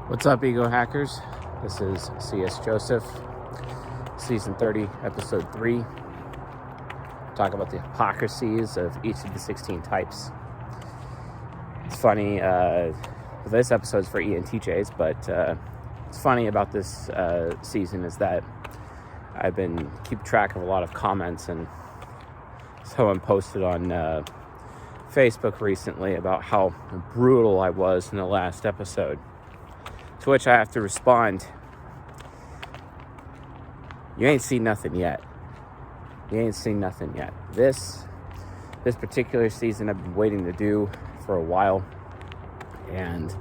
What's up, ego hackers? This is C.S. Joseph, season 30, episode 3. Talk about the hypocrisies of each of the 16 types. It's funny, this episode's for ENTJs, but it's funny about this season is that I've been keeping track of a lot of comments, and someone posted on Facebook recently about how brutal I was in the last episode. To which I have to respond, you ain't seen nothing yet. You ain't seen nothing yet. This particular season I've been waiting to do for a while, and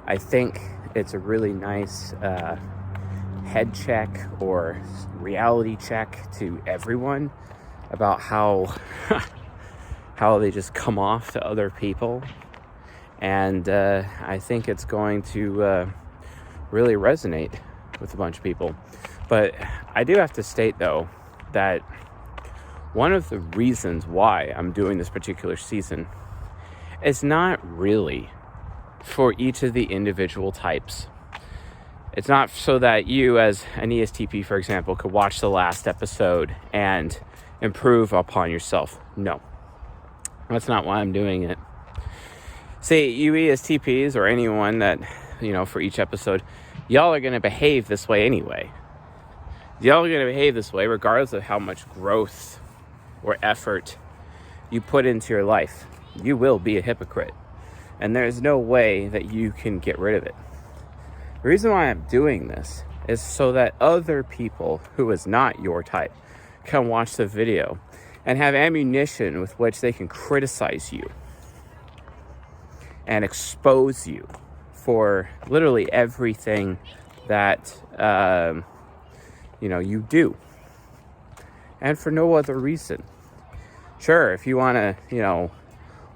I think it's a really nice head check or reality check to everyone about how they just come off to other people. And I think it's going to really resonate with a bunch of people. But I do have to state, though, that one of the reasons why I'm doing this particular season is not really for each of the individual types. It's not so that you, as an ESTP, for example, could watch the last episode and improve upon yourself. No, that's not why I'm doing it. See, you ESTPs or anyone that, for each episode, y'all are going to behave this way anyway. Y'all are going to behave this way regardless of how much growth or effort you put into your life. You will be a hypocrite. And there's no way that you can get rid of it. The reason why I'm doing this is so that other people who is not your type can watch the video and have ammunition with which they can criticize you and expose you for literally everything that you do, and for no other reason. Sure, if you want to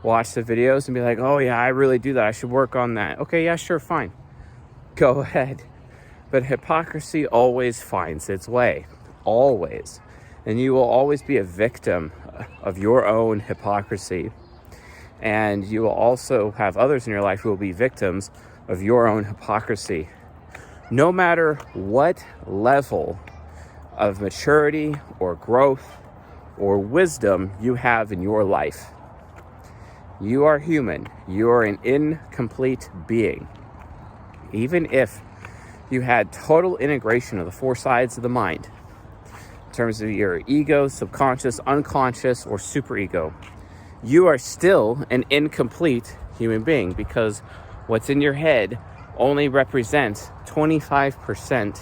watch the videos and be like, oh yeah, I really do that, I should work on that. Okay, yeah, sure, fine, go ahead. But hypocrisy always finds its way, always, and you will always be a victim of your own hypocrisy. And you will also have others in your life who will be victims of your own hypocrisy. No matter what level of maturity or growth or wisdom you have in your life, you are human. You are an incomplete being. Even if you had total integration of the four sides of the mind, in terms of your ego, subconscious, unconscious, or superego, you are still an incomplete human being, because what's in your head only represents 25%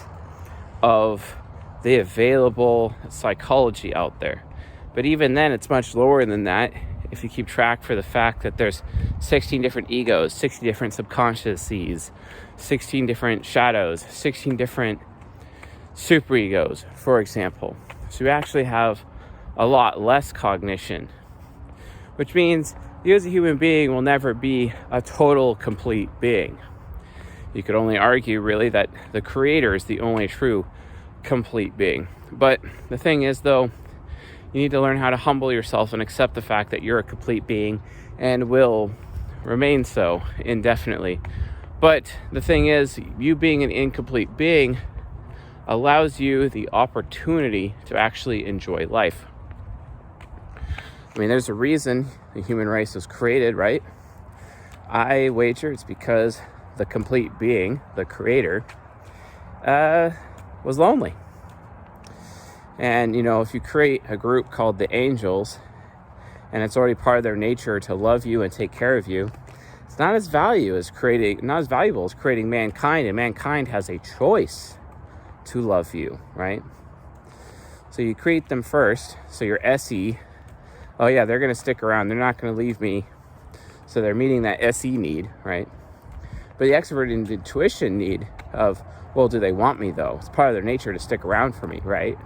of the available psychology out there. But even then, it's much lower than that if you keep track for the fact that there's 16 different egos, 60 different subconsciouses, 16 different shadows, 16 different superegos, for example. So you actually have a lot less cognition, which means you as a human being will never be a total, complete being. You could only argue, really, that the creator is the only true, complete being. But the thing is, though, you need to learn how to humble yourself and accept the fact that you're a complete being and will remain so indefinitely. But the thing is, you being an incomplete being allows you the opportunity to actually enjoy life. I mean, there's a reason the human race was created, right? I wager it's because the complete being, the creator, was lonely. And, if you create a group called the angels, and it's already part of their nature to love you and take care of you, it's not as valuable as creating mankind, and mankind has a choice to love you, right? So you create them first, so your SE, oh yeah, they're going to stick around. They're not going to leave me. So they're meeting that SE need, right? But the extrovert and intuition need of, well, do they want me, though? It's part of their nature to stick around for me, right?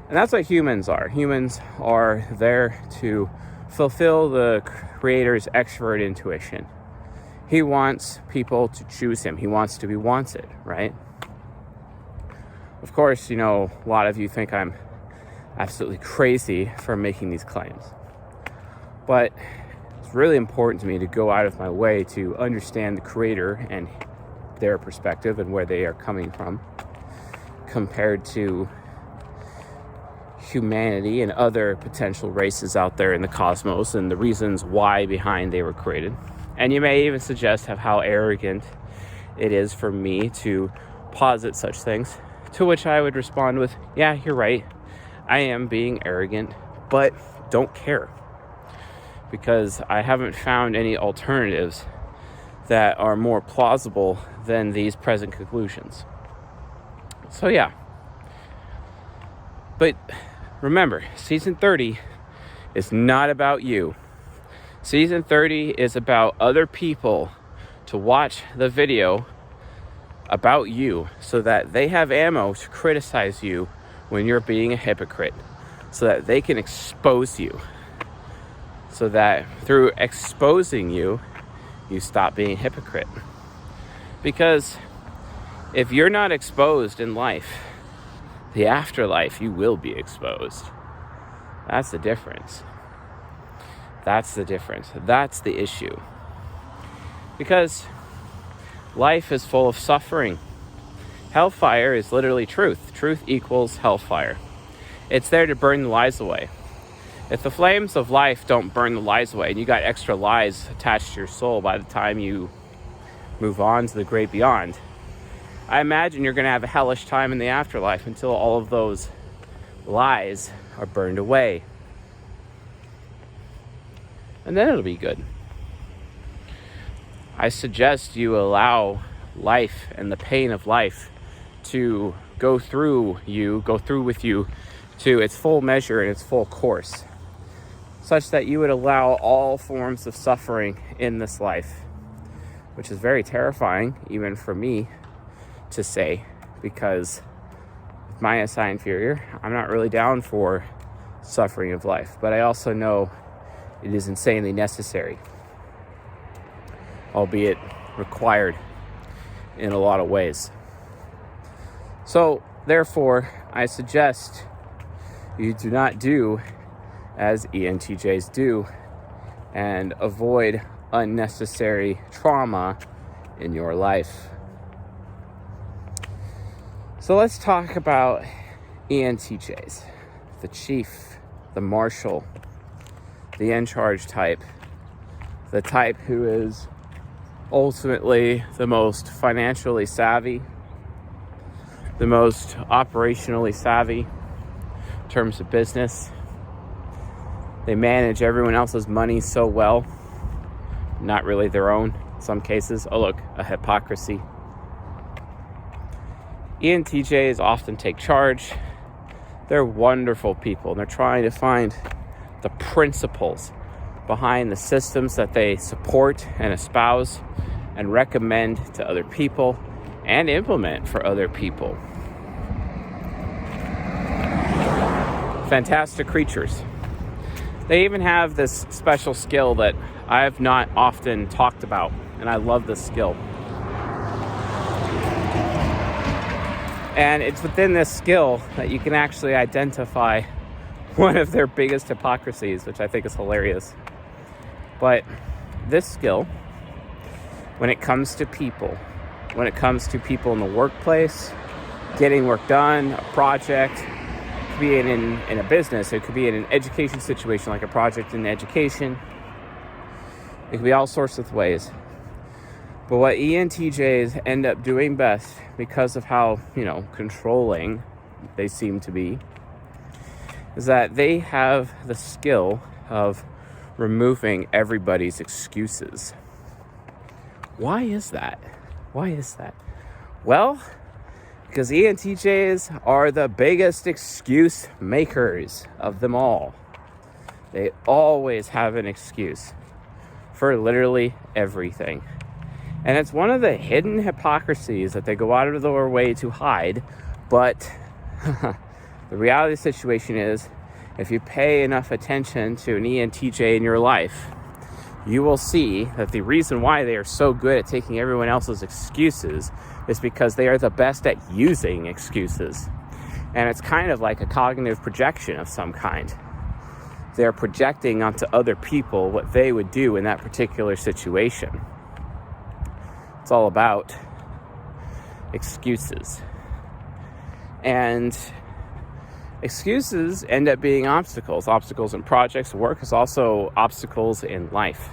And that's what humans are. Humans are there to fulfill the creator's extrovert intuition. He wants people to choose him. He wants to be wanted, right? Of course, a lot of you think I'm absolutely crazy for making these claims. But it's really important to me to go out of my way to understand the creator and their perspective and where they are coming from compared to humanity and other potential races out there in the cosmos and the reasons why behind they were created. And you may even suggest how arrogant it is for me to posit such things, to which I would respond with, yeah, you're right. I am being arrogant, but don't care, because I haven't found any alternatives that are more plausible than these present conclusions. So yeah. But remember, season 30 is not about you. Season 30 is about other people to watch the video about you so that they have ammo to criticize you when you're being a hypocrite, so that they can expose you, so that through exposing you, you stop being a hypocrite. Because if you're not exposed in life, the afterlife, you will be exposed. That's the difference. That's the difference. That's the issue. Because life is full of suffering. Hellfire is literally truth. Truth equals hellfire. It's there to burn the lies away. If the flames of life don't burn the lies away, and you got extra lies attached to your soul by the time you move on to the great beyond, I imagine you're going to have a hellish time in the afterlife until all of those lies are burned away. And then it'll be good. I suggest you allow life and the pain of life to go through with you to its full measure and its full course, such that you would allow all forms of suffering in this life, which is very terrifying, even for me to say, because with my SI inferior, I'm not really down for suffering of life, but I also know it is insanely necessary, albeit required in a lot of ways. So therefore, I suggest you do not do as ENTJs do and avoid unnecessary trauma in your life. So let's talk about ENTJs, the chief, the marshal, the in-charge type, the type who is ultimately the most financially savvy, the most operationally savvy in terms of business. They manage everyone else's money so well, not really their own in some cases. Oh look, a hypocrisy. ENTJs often take charge. They're wonderful people, and they're trying to find the principles behind the systems that they support and espouse and recommend to other people and implement for other people. Fantastic creatures. They even have this special skill that I have not often talked about, and I love this skill. And it's within this skill that you can actually identify one of their biggest hypocrisies, which I think is hilarious. But this skill, when it comes to people in the workplace, getting work done, a project, it could be in a business, it could be in an education situation, like a project in education. It could be all sorts of ways. But what ENTJs end up doing best, because of how, controlling they seem to be, is that they have the skill of removing everybody's excuses. Why is that? Well, because ENTJs are the biggest excuse makers of them all. They always have an excuse for literally everything. And it's one of the hidden hypocrisies that they go out of their way to hide. But the reality of the situation is, if you pay enough attention to an ENTJ in your life, you will see that the reason why they are so good at taking everyone else's excuses is because they are the best at using excuses. And it's kind of like a cognitive projection of some kind. They're projecting onto other people what they would do in that particular situation. It's all about excuses. And excuses end up being obstacles. Obstacles in projects, work, is also obstacles in life.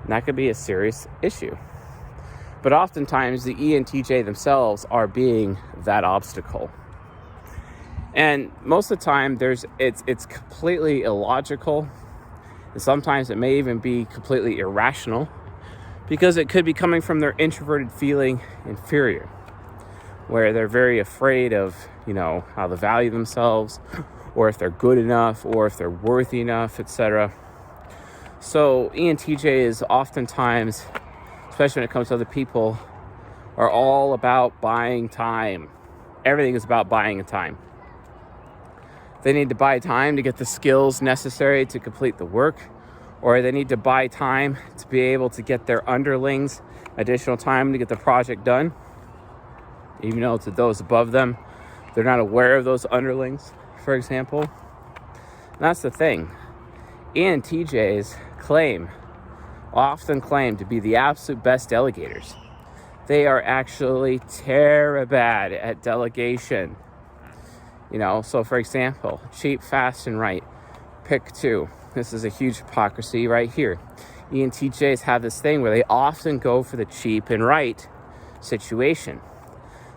And that could be a serious issue. But oftentimes the ENTJ themselves are being that obstacle. And most of the time it's completely illogical. And sometimes it may even be completely irrational, because it could be coming from their introverted feeling inferior, where they're very afraid of, how they value themselves, or if they're good enough, or if they're worthy enough, etc. So ENTJs oftentimes, especially when it comes to other people, are all about buying time. Everything is about buying time. They need to buy time to get the skills necessary to complete the work, or they need to buy time to be able to get their underlings additional time to get the project done. Even though to those above them, they're not aware of those underlings, for example. And that's the thing. ENTJs often claim to be the absolute best delegators. They are actually terrible bad at delegation. So for example, cheap, fast, and right. Pick two. This is a huge hypocrisy right here. ENTJs have this thing where they often go for the cheap and right situation.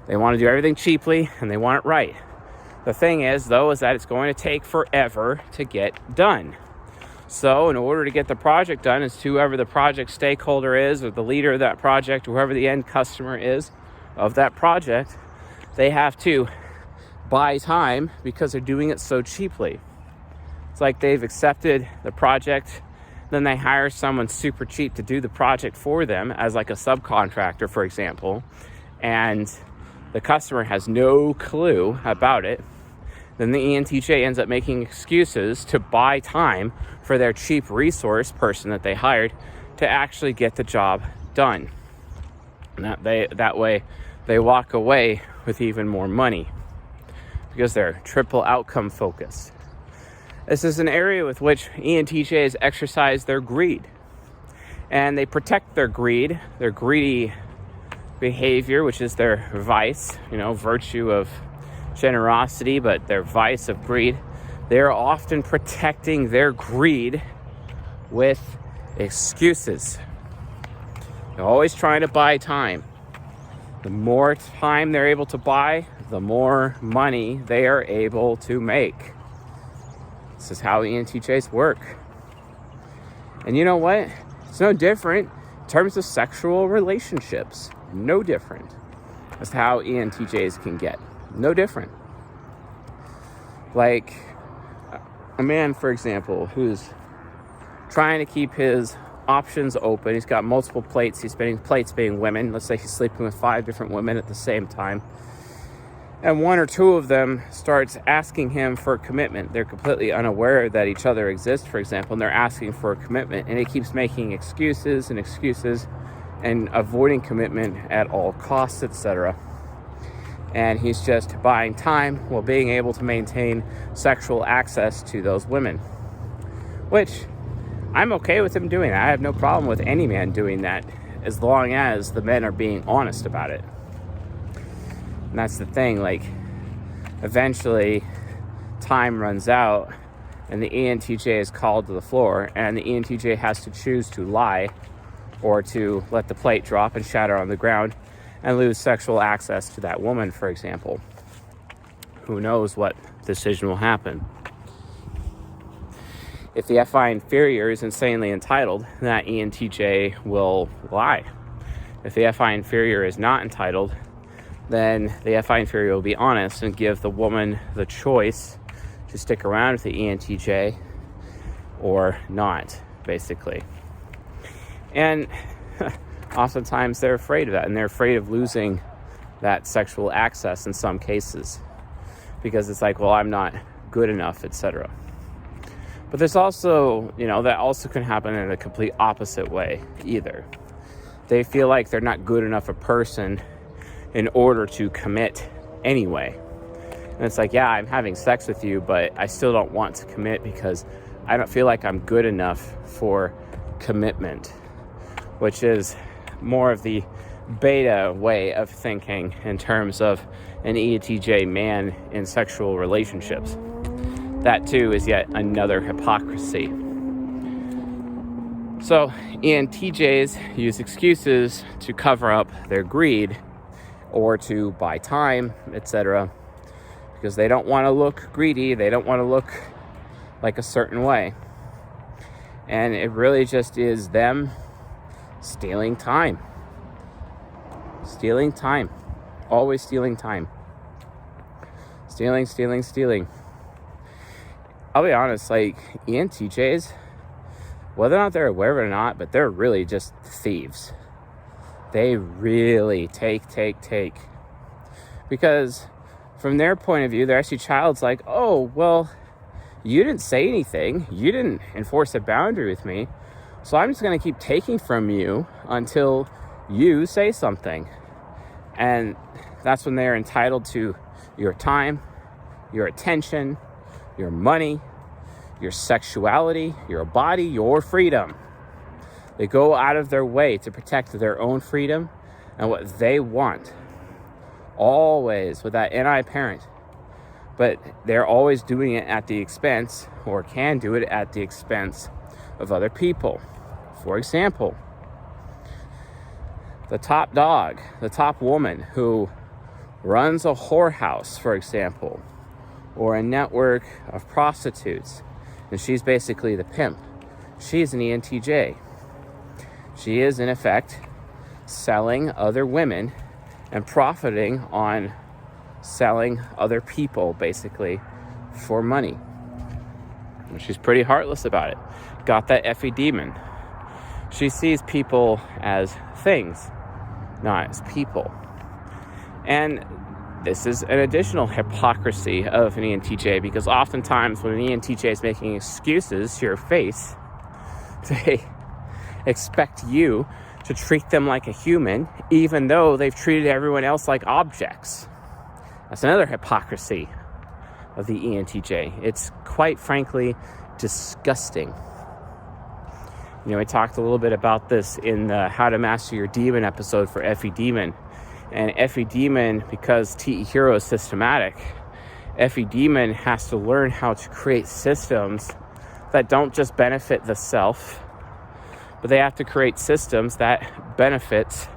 They want to do everything cheaply and they want it right. The thing is, though, is that it's going to take forever to get done. So in order to get the project done, it's whoever the project stakeholder is, or the leader of that project, or whoever the end customer is of that project, they have to buy time because they're doing it so cheaply. It's like they've accepted the project, then they hire someone super cheap to do the project for them as like a subcontractor, for example, and the customer has no clue about it. Then the ENTJ ends up making excuses to buy time for their cheap resource person that they hired to actually get the job done. And that way they walk away with even more money because they're triple outcome focused. This is an area with which ENTJs exercise their greed. And they protect their greed, their greedy behavior, which is their vice, virtue of generosity, but their vice of greed. They're often protecting their greed with excuses. They're always trying to buy time. The more time they're able to buy, the more money they are able to make. This is how ENTJs work. And you know what? It's no different in terms of sexual relationships. No different. That's how ENTJs can get. No different. Like a man, for example, who's trying to keep his options open. He's got multiple plates. He's spinning plates being women. Let's say he's sleeping with 5 different women at the same time. And 1 or 2 of them starts asking him for commitment. They're completely unaware that each other exists, for example, and they're asking for a commitment. And he keeps making excuses and avoiding commitment at all costs, etc. And he's just buying time while being able to maintain sexual access to those women. Which, I'm okay with him doing that. I have no problem with any man doing that, as long as the men are being honest about it. And that's the thing, eventually time runs out and the ENTJ is called to the floor, and the ENTJ has to choose to lie or to let the plate drop and shatter on the ground and lose sexual access to that woman, for example. Who knows what decision will happen. If the FI inferior is insanely entitled, that ENTJ will lie. If the FI inferior is not entitled, then the FI inferior will be honest and give the woman the choice to stick around with the ENTJ or not, basically. And oftentimes they're afraid of that, and they're afraid of losing that sexual access in some cases, because it's like, well, I'm not good enough, etc. But there's also, that also can happen in a complete opposite way either. They feel like they're not good enough a person in order to commit anyway. And it's like, yeah, I'm having sex with you, but I still don't want to commit because I don't feel like I'm good enough for commitment, which is more of the beta way of thinking in terms of an ENTJ man in sexual relationships. That too is yet another hypocrisy. So ENTJs use excuses to cover up their greed or to buy time, etc., because they don't want to look greedy, they don't want to look like a certain way. And it really just is them stealing time. Stealing time. Always stealing time. Stealing. I'll be honest, like ENTJs, whether or not they're aware of it or not, but they're really just thieves. They really take. Because from their point of view, they're actually child's like, oh, well, you didn't say anything. You didn't enforce a boundary with me. So I'm just going to keep taking from you until you say something. And that's when they're entitled to your time, your attention, your money, your sexuality, your body, your freedom. They go out of their way to protect their own freedom and what they want. Always with that NI parent. But they're always doing it at the expense, or can do it at the expense of other people. For example, the top dog, the top woman who runs a whorehouse, for example, or a network of prostitutes, and she's basically the pimp. She's an ENTJ. She is, in effect, selling other women and profiting on selling other people, basically, for money. And she's pretty heartless about it. Got that Effie demon. She sees people as things, not as people. And this is an additional hypocrisy of an ENTJ, because oftentimes when an ENTJ is making excuses to your face, they expect you to treat them like a human, even though they've treated everyone else like objects. That's another hypocrisy of the ENTJ. It's quite frankly disgusting. You know, I talked a little bit about this in the How to Master Your Demon episode for Effie Demon. And Effie Demon, because TE Hero is systematic, Effie Demon has to learn how to create systems that don't just benefit the self, but they have to create systems that benefit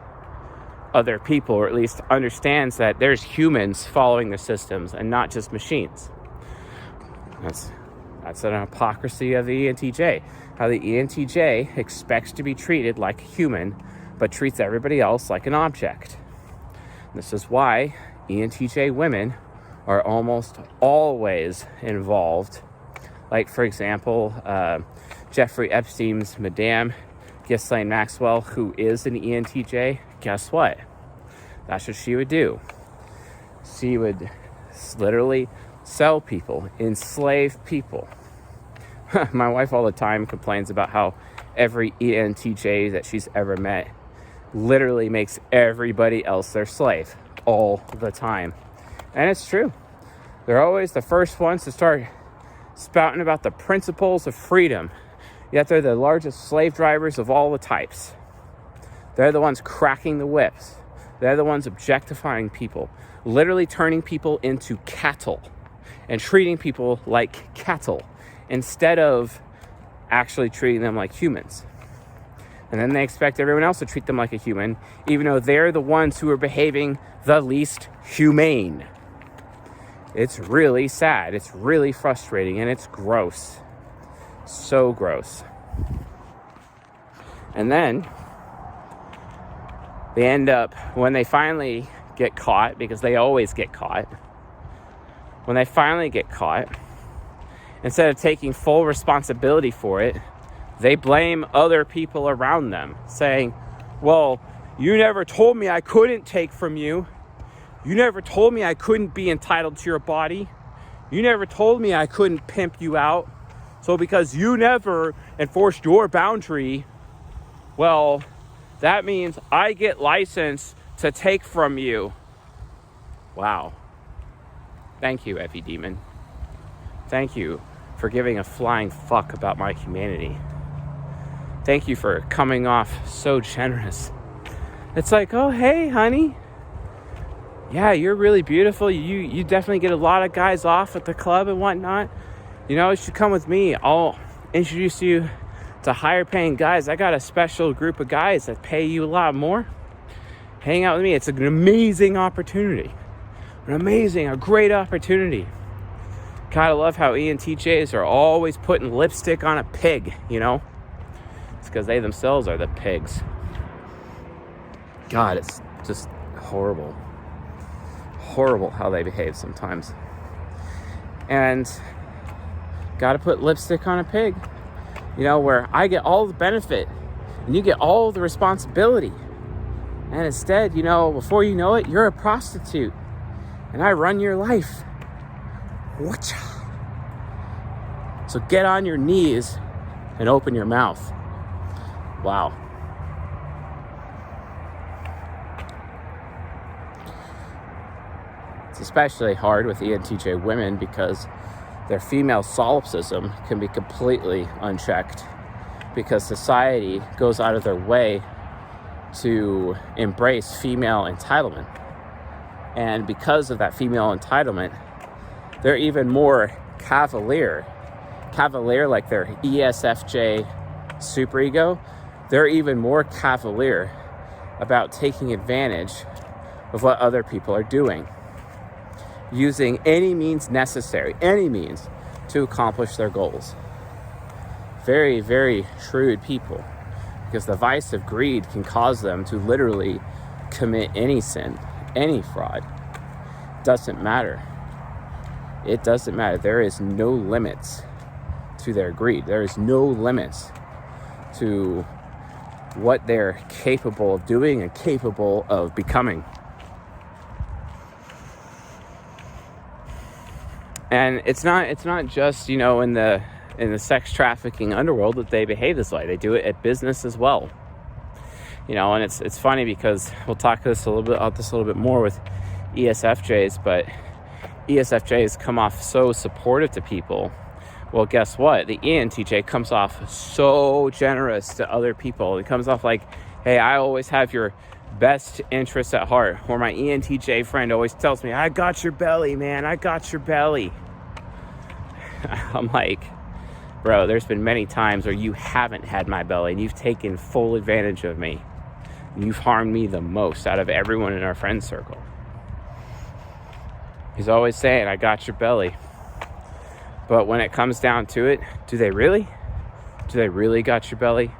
other people, or at least understands that there's humans following the systems and not just machines. That's an hypocrisy of the ENTJ. How the ENTJ expects to be treated like a human, but treats everybody else like an object. This is why ENTJ women are almost always involved. Like, for example, Jeffrey Epstein's Madame Ghislaine Maxwell, who is an ENTJ, guess what? That's what she would do. She would literally sell people, enslave people. My wife all the time complains about how every ENTJ that she's ever met literally makes everybody else their slave all the time. And it's true. They're always the first ones to start spouting about the principles of freedom, yet they're the largest slave drivers of all the types. They're the ones cracking the whips. They're the ones objectifying people, literally turning people into cattle and treating people like cattle instead of actually treating them like humans. And then they expect everyone else to treat them like a human, even though they're the ones who are behaving the least humane. It's really sad. It's really frustrating, and it's gross. So gross. And then they end up, when they finally get caught, because they always get caught, when they finally get caught, instead of taking full responsibility for it, they blame other people around them, saying, well, you never told me I couldn't take from you. You never told me I couldn't be entitled to your body. You never told me I couldn't pimp you out. So because you never enforced your boundary, well, that means I get license to take from you. Wow. Thank you, Effie Demon. Thank you for giving a flying fuck about my humanity. Thank you for coming off so generous. It's like, oh, hey, honey. Yeah, you're really beautiful. You definitely get a lot of guys off at the club and whatnot. You should come with me. I'll introduce you to higher paying guys. I got a special group of guys that pay you a lot more. Hang out with me. It's an amazing opportunity. A great opportunity. God, I love how ENTJs are always putting lipstick on a pig, It's because they themselves are the pigs. God, it's just horrible. Horrible how they behave sometimes. And got to put lipstick on a pig, where I get all the benefit and you get all the responsibility. And instead, before you know it, you're a prostitute and I run your life. Whatcha? So get on your knees and open your mouth. Wow. It's especially hard with ENTJ women because their female solipsism can be completely unchecked because society goes out of their way to embrace female entitlement. And because of that female entitlement, they're even more cavalier like their ESFJ superego. They're even more cavalier about taking advantage of what other people are doing, using any means necessary, to accomplish their goals. Very, very shrewd people, because the vice of greed can cause them to literally commit any sin, any fraud. Doesn't matter. It doesn't matter. There is no limits to their greed. There is no limits to what they're capable of doing and capable of becoming. And it's not just, in the sex trafficking underworld that they behave this way. They do it at business as well. And it's funny because we'll talk about this a little bit more with ESFJs, but ESFJs come off so supportive to people. Well, guess what? The ENTJ comes off so generous to other people. It comes off like, hey, I always have your best interests at heart. Or my ENTJ friend always tells me, I got your belly, man. I got your belly. I'm like, bro, there's been many times where you haven't had my belly and you've taken full advantage of me. You've harmed me the most out of everyone in our friend circle. He's always saying, I got your belly. But when it comes down to it, do they really? Do they really got your belly?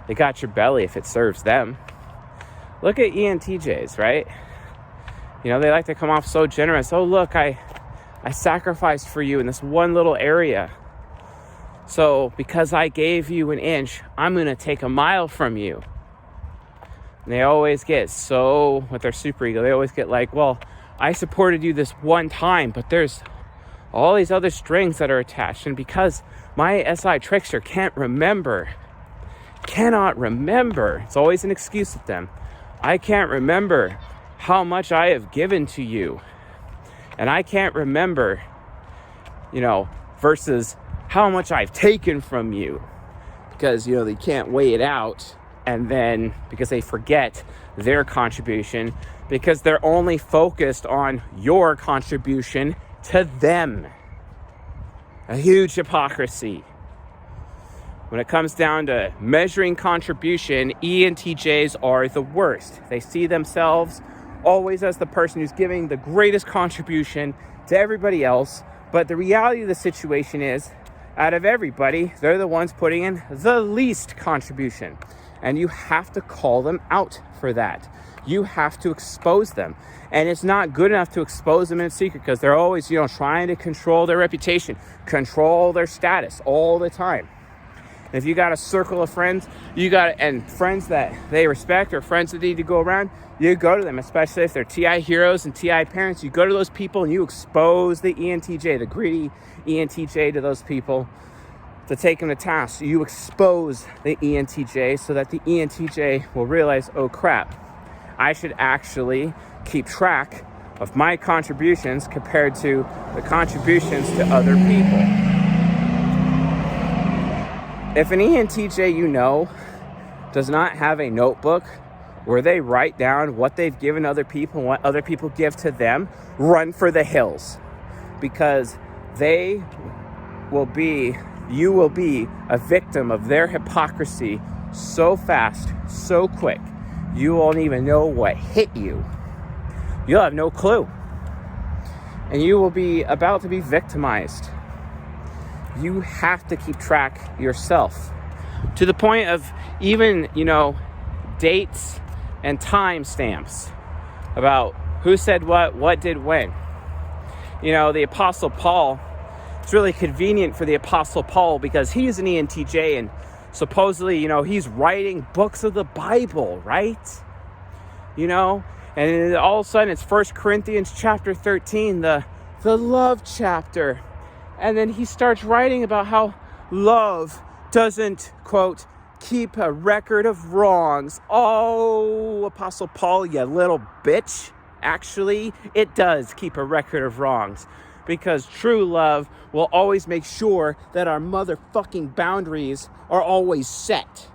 They got your belly if it serves them. Look at ENTJs, right? They like to come off so generous. Oh, look, I sacrificed for you in this one little area. So because I gave you an inch, I'm going to take a mile from you. And they always get so, with their superego, they always get like, well, I supported you this one time, but there's all these other strings that are attached. And because my SI trickster cannot remember, it's always an excuse with them. I can't remember how much I have given to you. And I can't remember, versus how much I've taken from you. Because, they can't weigh it out. And then because they forget their contribution, because they're only focused on your contribution to them. A huge hypocrisy. When it comes down to measuring contribution, ENTJs are the worst. They see themselves always as the person who's giving the greatest contribution to everybody else. But the reality of the situation is, out of everybody, they're the ones putting in the least contribution. And you have to call them out for that. You have to expose them. And it's not good enough to expose them in secret because they're always, trying to control their reputation, control their status all the time. And if you got a circle of friends, and friends that they respect or friends that need to go around, you go to them, especially if they're TI heroes and TI parents. You go to those people and you expose the ENTJ, the greedy ENTJ to those people to take them to task. You expose the ENTJ so that the ENTJ will realize, oh crap, I should actually keep track of my contributions compared to the contributions to other people. If an ENTJ does not have a notebook where they write down what they've given other people and what other people give to them, run for the hills, because you will be a victim of their hypocrisy so fast, so quick, you won't even know what hit you. You'll have no clue. And you will be about to be victimized. You have to keep track yourself, to the point of even, dates and time stamps about who said what did when. The Apostle Paul, it's really convenient for the Apostle Paul because he is an ENTJ, and supposedly, he's writing books of the Bible, right? And all of a sudden it's 1 Corinthians chapter 13, the love chapter. And then he starts writing about how love doesn't, quote, keep a record of wrongs. Oh, Apostle Paul, you little bitch. Actually, it does keep a record of wrongs, because true love will always make sure that our motherfucking boundaries are always set.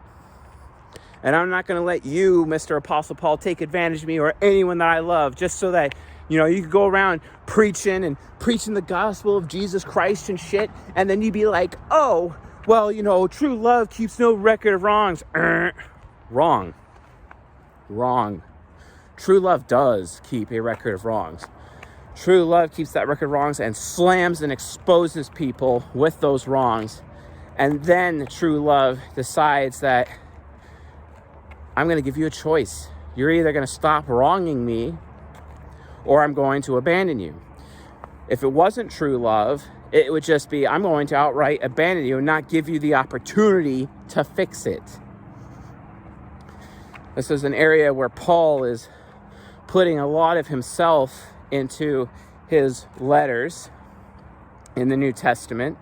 And I'm not going to let you, Mr. Apostle Paul, take advantage of me or anyone that I love just so that, you can go around preaching the gospel of Jesus Christ and shit. And then you'd be like, oh, well, true love keeps no record of wrongs. Wrong. True love does keep a record of wrongs. True love keeps that record of wrongs and slams and exposes people with those wrongs. And then true love decides that I'm going to give you a choice. You're either going to stop wronging me or I'm going to abandon you. If it wasn't true love, it would just be, I'm going to outright abandon you and not give you the opportunity to fix it. This is an area where Paul is putting a lot of himself into his letters in the New Testament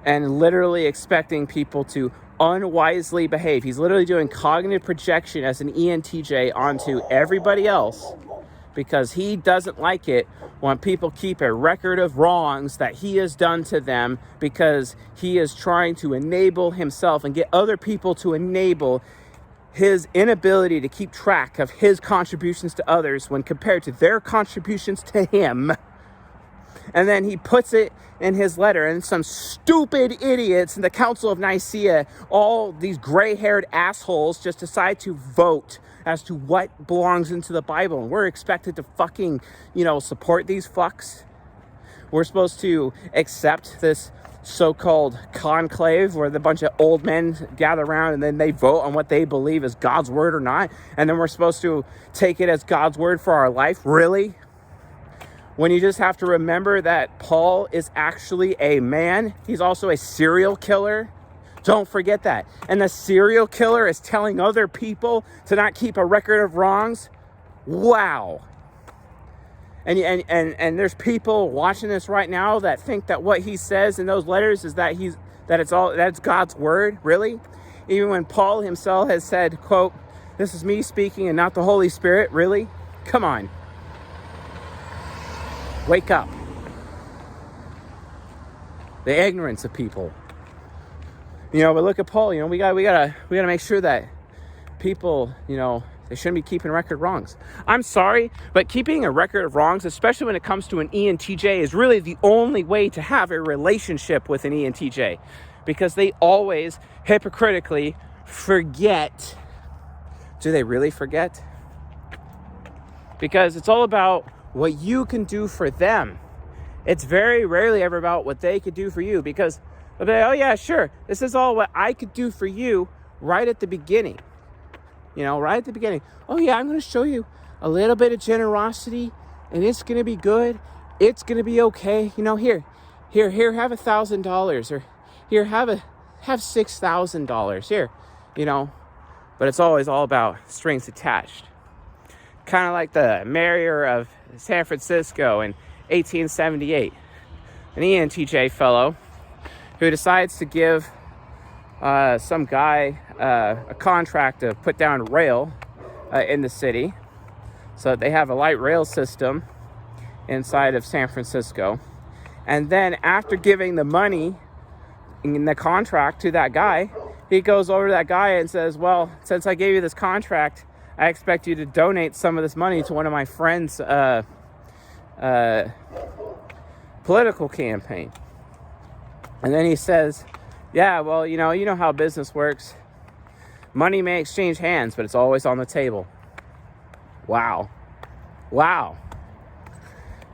and literally expecting people to unwisely behave. He's literally doing cognitive projection as an ENTJ onto everybody else, because he doesn't like it when people keep a record of wrongs that he has done to them, because he is trying to enable himself and get other people to enable his inability to keep track of his contributions to others when compared to their contributions to him. And then he puts it in his letter, and some stupid idiots in the Council of Nicaea, all these gray-haired assholes, just decide to vote as to what belongs into the Bible. And we're expected to fucking, support these fucks. We're supposed to accept this so-called conclave where the bunch of old men gather around and then they vote on what they believe is God's word or not. And then we're supposed to take it as God's word for our life. Really? When you just have to remember that Paul is actually a man. He's also a serial killer. Don't forget that. And the serial killer is telling other people to not keep a record of wrongs. Wow. And there's people watching this right now that think that what he says in those letters is that it's God's word. Really? Even when Paul himself has said, quote, "This is me speaking and not the Holy Spirit." Really? Come on. Wake up. The ignorance of people. But look at Paul. We gotta make sure that people, they shouldn't be keeping record of wrongs. I'm sorry, but keeping a record of wrongs, especially when it comes to an ENTJ, is really the only way to have a relationship with an ENTJ, because they always hypocritically forget. Do they really forget? Because it's all about what you can do for them. It's very rarely ever about what they could do for you, because they'll be like, oh yeah, sure, this is all what I could do for you right at the beginning. Right at the beginning. Oh yeah, I'm going to show you a little bit of generosity, and it's going to be good. It's going to be okay. Here, have $1,000, or here, have $6,000 here, but it's always all about strings attached. Kind of like the mayor of San Francisco in 1878, an ENTJ fellow who decides to give some guy a contract to put down rail in the city, so that they have a light rail system inside of San Francisco. And then after giving the money in the contract to that guy, he goes over to that guy and says, well, since I gave you this contract, I expect you to donate some of this money to one of my friends' political campaign. And then he says, yeah, well, you know how business works. Money may exchange hands, but it's always on the table. Wow.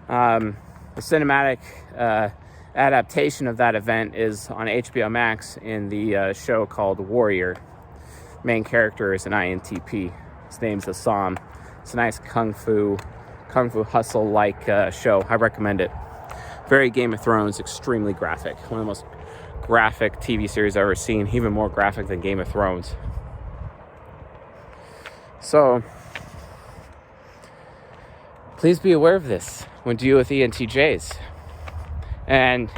The cinematic adaptation of that event is on HBO Max in the show called Warrior. Main character is an INTP. His name's Assam. It's a nice kung fu hustle-like show. I recommend it. Very Game of Thrones, extremely graphic. One of the most graphic TV series I've ever seen, even more graphic than Game of Thrones. So, please be aware of this when dealing with ENTJs. And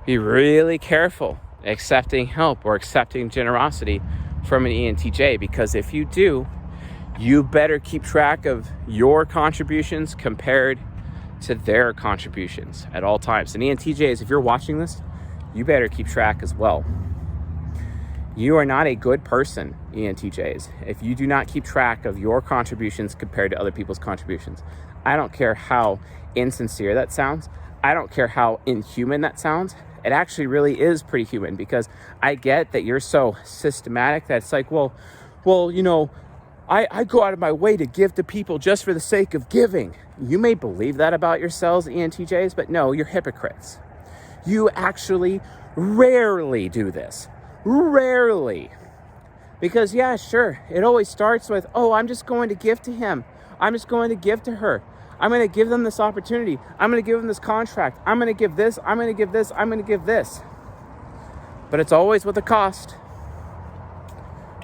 be really careful accepting help or accepting generosity from an ENTJ, because if you do, you better keep track of your contributions compared to their contributions at all times. And ENTJs, if you're watching this, you better keep track as well. You are not a good person, ENTJs, if you do not keep track of your contributions compared to other people's contributions. I don't care how insincere that sounds. I don't care how inhuman that sounds. It actually really is pretty human, because I get that you're so systematic that it's like, well, I go out of my way to give to people just for the sake of giving. You may believe that about yourselves, ENTJs, but no, you're hypocrites. You actually rarely do this. Rarely. Because yeah, sure, it always starts with, oh, I'm just going to give to him. I'm just going to give to her. I'm going to give them this opportunity. I'm going to give them this contract. I'm going to give this. I'm going to give this. I'm going to give this. But it's always with a cost.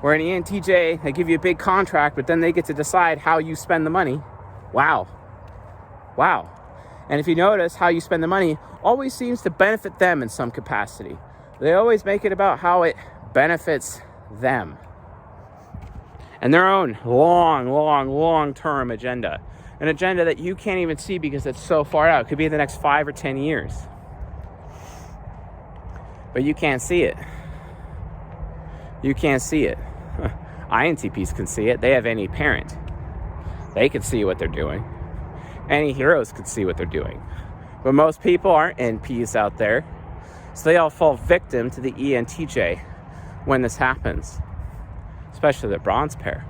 Where an ENTJ, they give you a big contract, but then they get to decide how you spend the money. Wow. And if you notice, how you spend the money always seems to benefit them in some capacity. They always make it about how it benefits them and their own long-term agenda. An agenda that you can't even see because it's so far out. It could be in the next 5 or 10 years. But you can't see it. You can't see it. INTPs can see it. They have any parent. They can see what they're doing. Any heroes could see what they're doing. But most people aren't NPs out there. So they all fall victim to the ENTJ when this happens. Especially the bronze pair.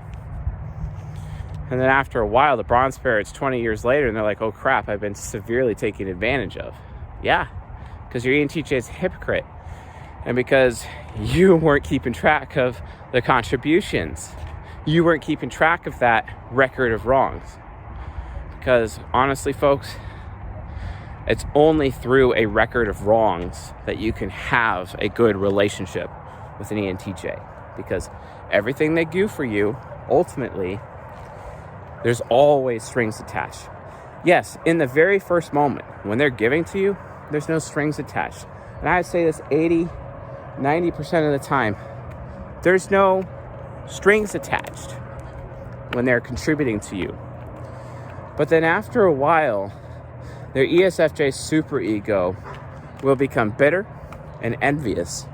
And then after a while, the bronze pair, it's 20 years later, and they're like, oh crap, I've been severely taken advantage of. Yeah, because your ENTJ is a hypocrite. And because you weren't keeping track of the contributions. You weren't keeping track of that record of wrongs. Because honestly, folks, it's only through a record of wrongs that you can have a good relationship with an ENTJ. Because everything they do for you, ultimately, there's always strings attached. Yes, in the very first moment, when they're giving to you, there's no strings attached. And I'd say this 90% of the time, there's no strings attached when they're contributing to you. But then after a while, their ESFJ superego will become bitter and envious.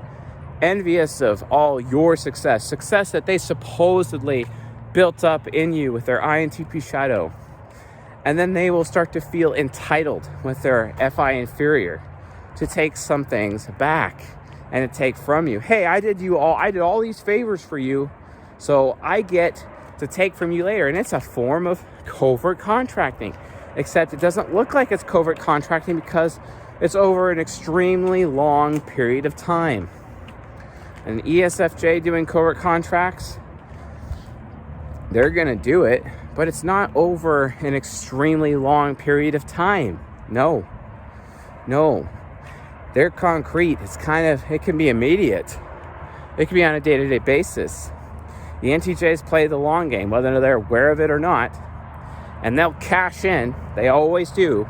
Envious of all your success that they supposedly built up in you with their INTP shadow. And then they will start to feel entitled with their FI inferior to take some things back and to take from you. Hey, I did all these favors for you, so I get to take from you later. And it's a form of covert contracting, except it doesn't look like it's covert contracting because it's over an extremely long period of time. An ESFJ doing covert contracts, they're gonna do it, but it's not over an extremely long period of time. No. They're concrete. It can be immediate. It can be on a day-to-day basis. The ENTJs play the long game, whether they're aware of it or not, and they'll cash in. They always do.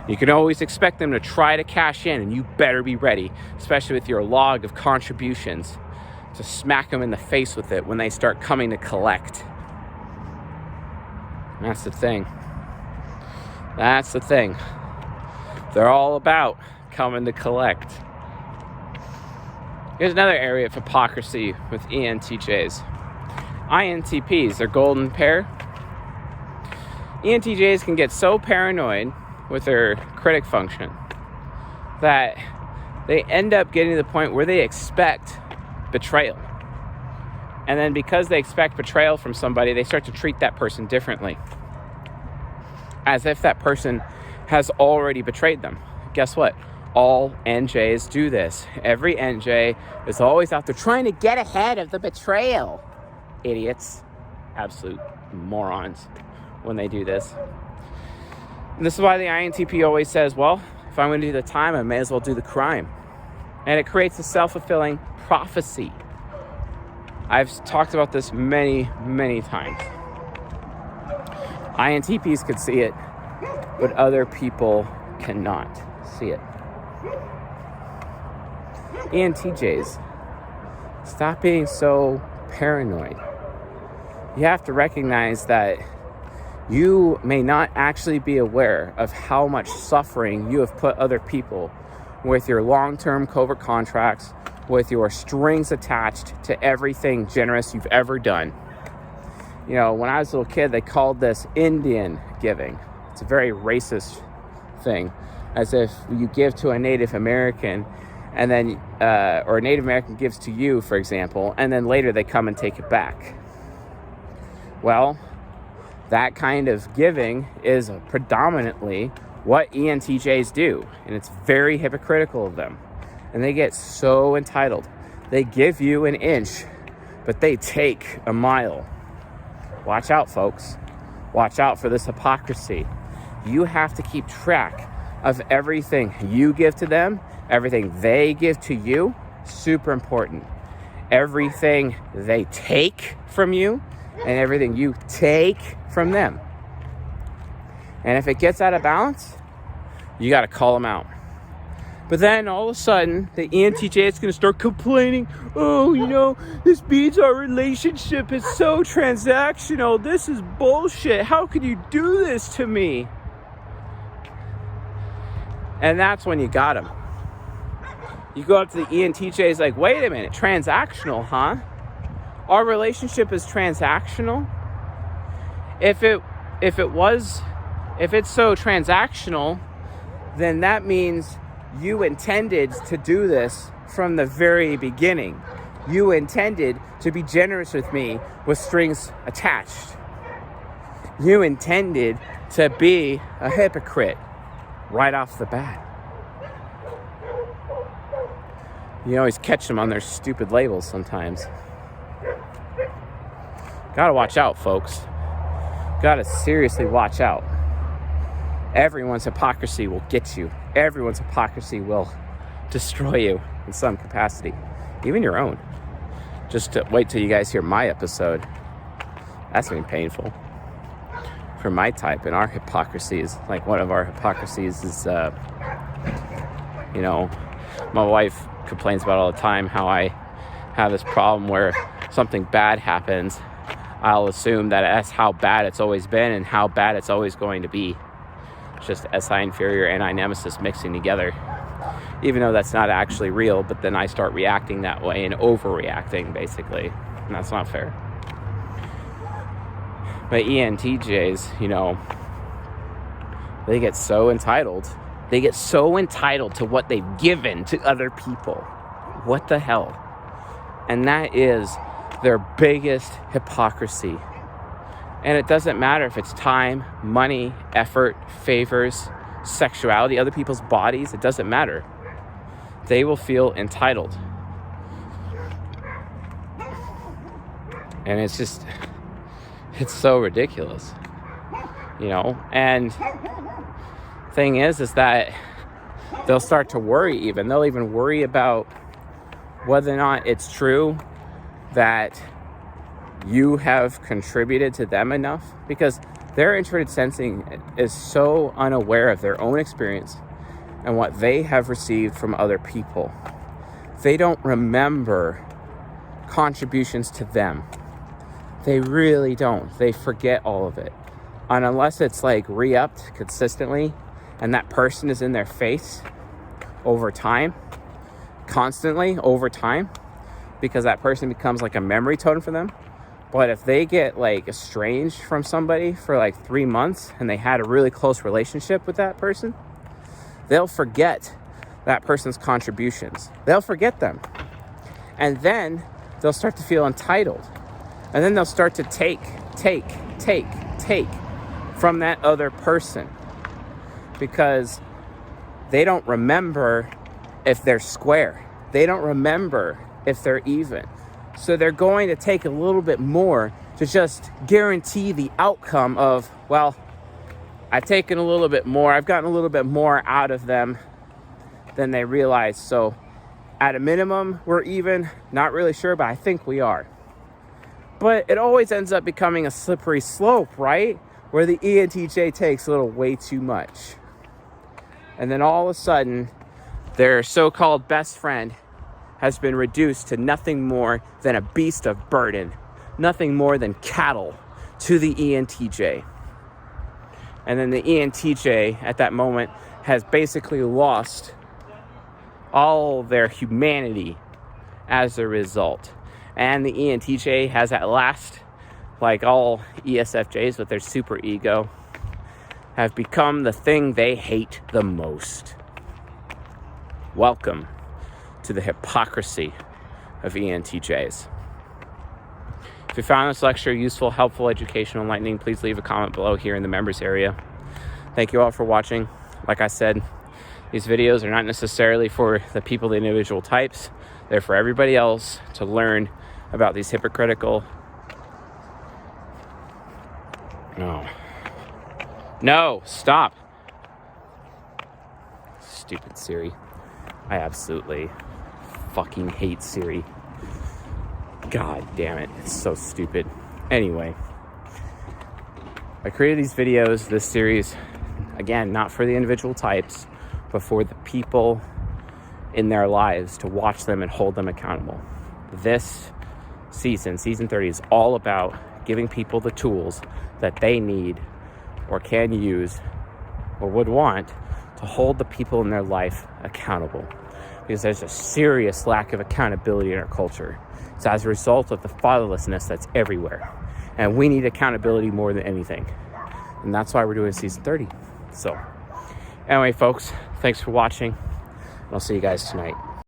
You can always expect them to try to cash in, and you better be ready, especially with your log of contributions, to smack them in the face with it when they start coming to collect. And that's the thing. They're all about coming to collect. Here's another area of hypocrisy with ENTJs. INTPs, their golden pair, ENTJs can get so paranoid with their critic function that they end up getting to the point where they expect betrayal. And then because they expect betrayal from somebody, they start to treat that person differently, as if that person has already betrayed them. Guess what? All NJs do this. Every NJ is always out there trying to get ahead of the betrayal. Idiots. Absolute morons when they do this. And this is why the INTP always says, well, if I'm going to do the time, I may as well do the crime. And it creates a self-fulfilling prophecy. I've talked about this many, many times. INTPs could see it, but other people cannot see it. ENTJs, stop being so paranoid. You have to recognize that you may not actually be aware of how much suffering you have put other people with your long-term covert contracts, with your strings attached to everything generous you've ever done. You know, when I was a little kid, they called this Indian giving. It's a very racist thing, as if you give to a Native American and then, or a Native American gives to you, for example, and then later they come and take it back. Well, that kind of giving is predominantly what ENTJs do, and it's very hypocritical of them. And they get so entitled. They give you an inch, but they take a mile. Watch out, folks. Watch out for this hypocrisy. You have to keep track of everything you give to them, everything they give to you. Super important. Everything they take from you, and everything you take from them. And if it gets out of balance, you got to call them out. But then all of a sudden, the ENTJ is going to start complaining. Oh, you know, this means our relationship is so transactional. This is bullshit. How could you do this to me? And that's when you got him. You go up to the ENTJ, like, wait a minute, transactional, huh? Our relationship is transactional? If it's so transactional, then that means you intended to do this from the very beginning. You intended to be generous with me with strings attached. You intended to be a hypocrite right off the bat. You always catch them on their stupid labels sometimes. Gotta watch out, folks. Gotta seriously watch out. Everyone's hypocrisy will get you. Everyone's hypocrisy will destroy you in some capacity, even your own. Just to wait till you guys hear my episode. That's been painful for my type and our hypocrisies. Like, one of our hypocrisies is, my wife complains about all the time how I have this problem where something bad happens. I'll assume that that's how bad it's always been and how bad it's always going to be. It's just SI inferior and I nemesis mixing together. Even though that's not actually real, but then I start reacting that way and overreacting, basically. And that's not fair. But ENTJs, they get so entitled. They get so entitled to what they've given to other people. What the hell? And that is their biggest hypocrisy. And it doesn't matter if it's time, money, effort, favors, sexuality, other people's bodies. It doesn't matter. They will feel entitled. And it's so ridiculous. And thing is that they'll start to worry even. They'll even worry about whether or not it's true that you have contributed to them enough, because their introverted sensing is so unaware of their own experience and what they have received from other people. They don't remember contributions to them. They really don't. They forget all of it. And unless it's like re-upped consistently and that person is in their face over time, constantly over time, because that person becomes like a memory totem for them, But if they get like estranged from somebody for like 3 months and they had a really close relationship with that person, they'll forget that person's contributions. They'll forget them. And then they'll start to feel entitled. And then they'll start to take from that other person, because they don't remember if they're square. They don't remember if they're even. So they're going to take a little bit more to just guarantee the outcome of, well, I've taken a little bit more. I've gotten a little bit more out of them than they realize. So at a minimum, we're even. Not really sure, but I think we are. But it always ends up becoming a slippery slope, right? Where the ENTJ takes a little way too much. And then all of a sudden, their so-called best friend has been reduced to nothing more than a beast of burden, nothing more than cattle to the ENTJ. And then the ENTJ at that moment has basically lost all their humanity as a result. And the ENTJ has at last, like all ESFJs with their super ego, have become the thing they hate the most. Welcome to the hypocrisy of ENTJs. If you found this lecture useful, helpful, educational, enlightening, please leave a comment below here in the members area. Thank you all for watching. Like I said, these videos are not necessarily for the people, the individual types. They're for everybody else to learn about these hypocritical... No, stop. Stupid Siri. I absolutely fucking hate Siri. God damn it. It's so stupid. Anyway, I created these videos, this series, again, not for the individual types, but for the people in their lives, to watch them and hold them accountable. This season 30, is all about giving people the tools that they need or can use or would want to hold the people in their life accountable. Because there's a serious lack of accountability in our culture. It's as a result of the fatherlessness that's everywhere. And we need accountability more than anything. And that's why we're doing season 30. So, anyway, folks, thanks for watching. And I'll see you guys tonight.